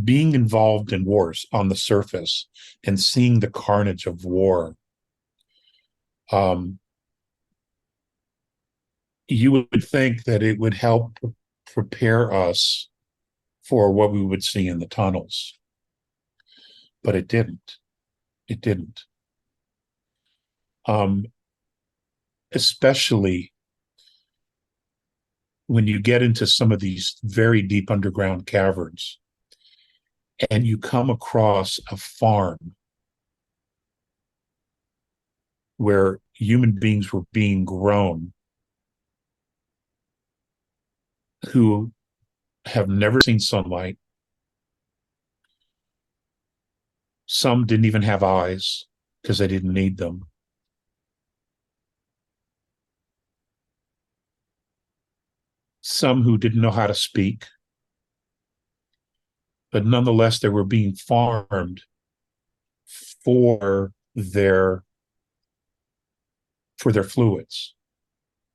being involved in wars on the surface and seeing the carnage of war, um, you would think that it would help prepare us for what we would see in the tunnels, but it didn't. It didn't. Um, Especially when you get into some of these very deep underground caverns and you come across a farm where human beings were being grown who have never seen sunlight. Some didn't even have eyes because they didn't need them. Some who didn't know how to speak, but nonetheless, they were being farmed for their for their fluids,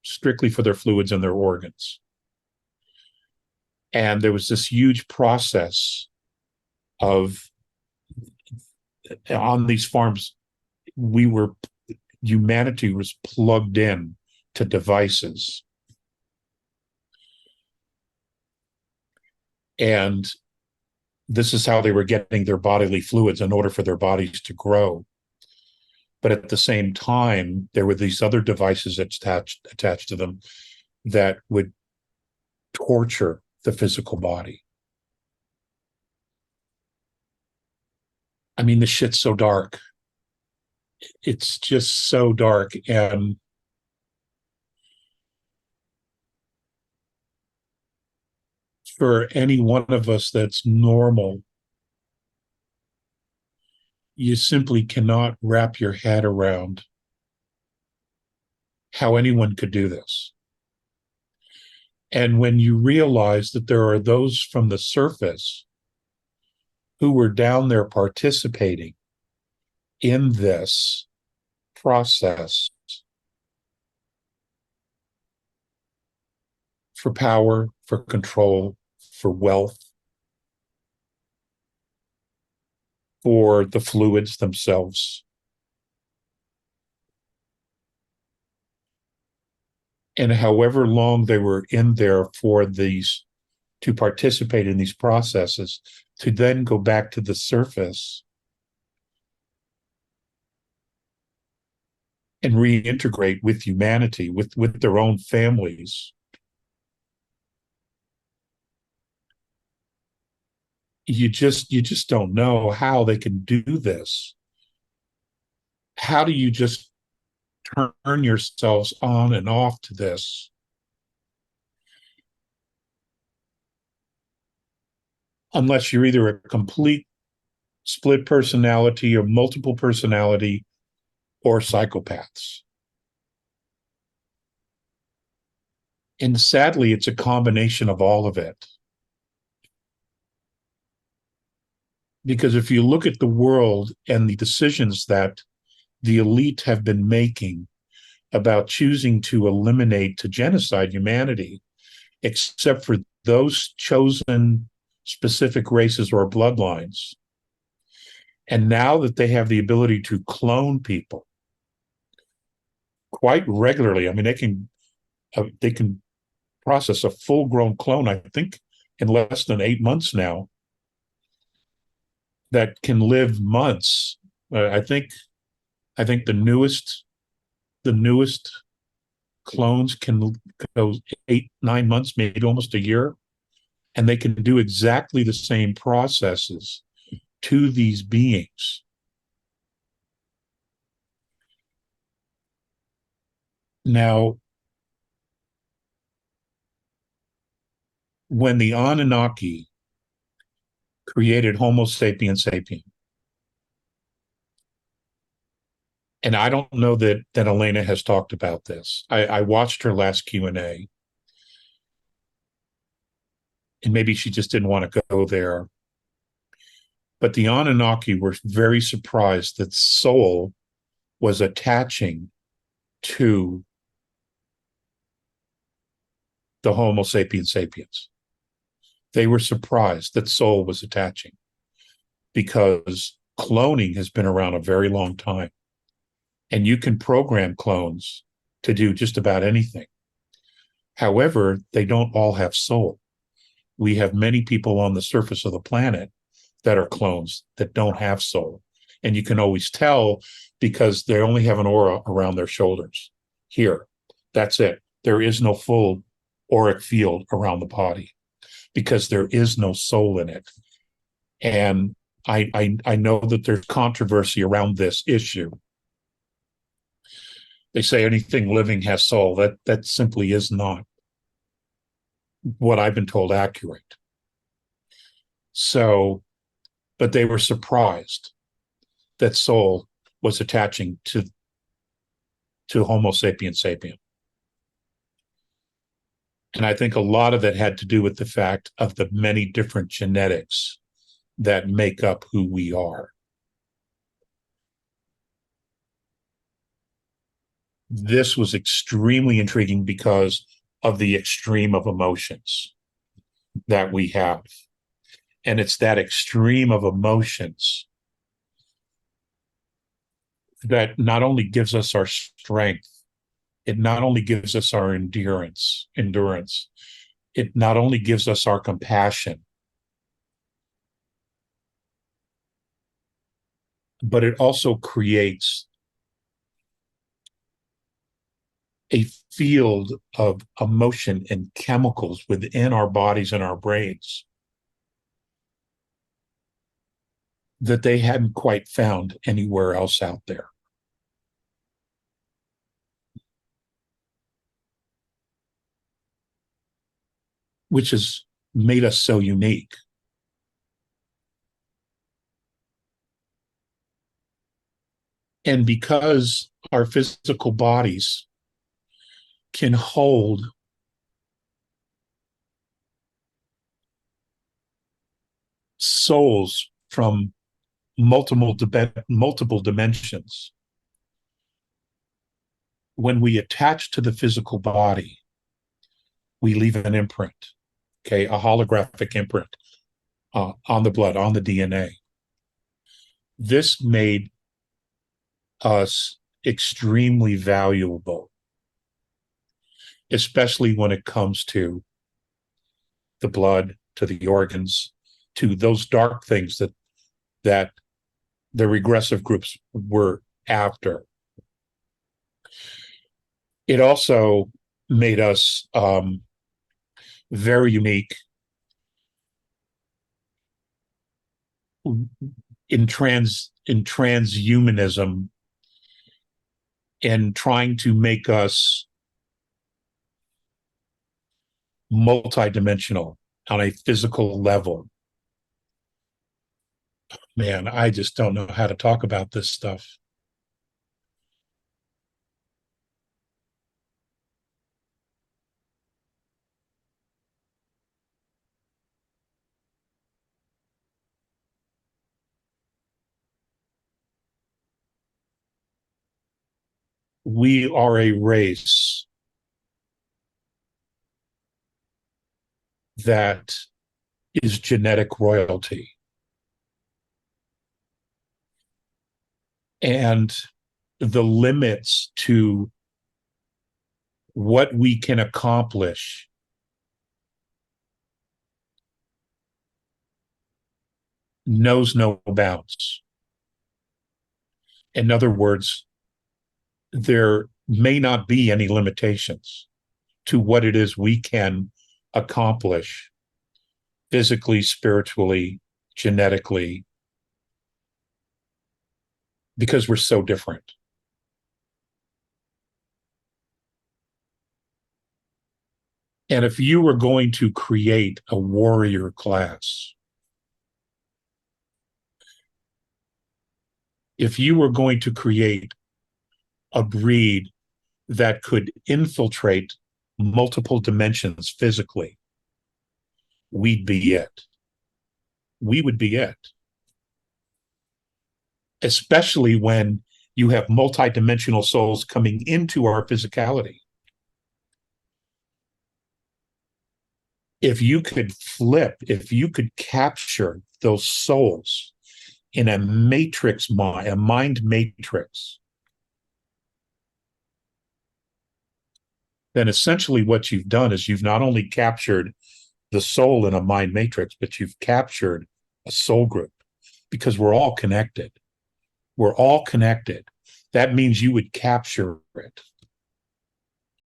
strictly for their fluids and their organs. And there was this huge process of on these farms, we were humanity was plugged in to devices. And this is how they were getting their bodily fluids in order for their bodies to grow. But at the same time, there were these other devices attached to them that would torture the physical body. I mean, the shit's so dark. It's just so dark. And for any one of us that's normal, you simply cannot wrap your head around how anyone could do this. And when you realize that there are those from the surface who were down there participating in this process for power, for control, for wealth, for the fluids themselves. And however long they were in there for these, to participate in these processes, to then go back to the surface and reintegrate with humanity, with their own families. You just don't know how they can do this. How do you just turn yourselves on and off to this unless you're either a complete split personality or multiple personality or psychopaths? And sadly, it's a combination of all of it. Because if you look at the world and the decisions that the elite have been making about choosing to eliminate, to genocide humanity, except for those chosen specific races or bloodlines. And now that they have the ability to clone people quite regularly, I mean, they can process a full-grown clone, I think, in less than 8 months now, that can live months. I think the newest clones can go 8, 9 months, maybe almost a year, and they can do exactly the same processes to these beings. Now, when the Anunnaki created Homo sapiens sapien, and I don't know that Elena has talked about this. I watched her last Q&A, and maybe she just didn't want to go there. But the Anunnaki were very surprised that soul was attaching to the Homo sapiens sapiens. They were surprised that soul was attaching because cloning has been around a very long time. And you can program clones to do just about anything. However, they don't all have soul. We have many people on the surface of the planet that are clones that don't have soul. And you can always tell because they only have an aura around their shoulders. Here, that's it. There is no full auric field around the body because there is no soul in it. And I know that there's controversy around this issue. They say anything living has soul. That simply is not what I've been told accurate. So, but they were surprised that soul was attaching to Homo sapiens sapien. And I think a lot of that had to do with the fact of the many different genetics that make up who we are. This was extremely intriguing because of the extreme of emotions that we have. And it's that extreme of emotions that not only gives us our strength, it not only gives us our endurance, it not only gives us our compassion, but it also creates a field of emotion and chemicals within our bodies and our brains that they hadn't quite found anywhere else out there. Which has made us so unique. And because our physical bodies can hold souls from multiple dimensions, when we attach to the physical body, we leave an imprint, okay, a holographic imprint on the blood, on the DNA. This made us extremely valuable, especially when it comes to the blood, to the organs, to those dark things that the regressive groups were after. It also made us very unique in transhumanism and trying to make us multidimensional on a physical level. Man, I just don't know how to talk about this stuff. We are a race that is genetic royalty. And the limits to what we can accomplish knows no bounds. In other words, there may not be any limitations to what it is we can accomplish physically, spiritually, genetically, because we're so different. And if you were going to create a warrior class, if you were going to create a breed that could infiltrate multiple dimensions physically, we'd be it. We would be it. Especially when you have multidimensional souls coming into our physicality. if you could capture those souls in a matrix mind, a mind matrix, then essentially what you've done is you've not only captured the soul in a mind matrix, but you've captured a soul group, because we're all connected. We're all connected. That means you would capture it.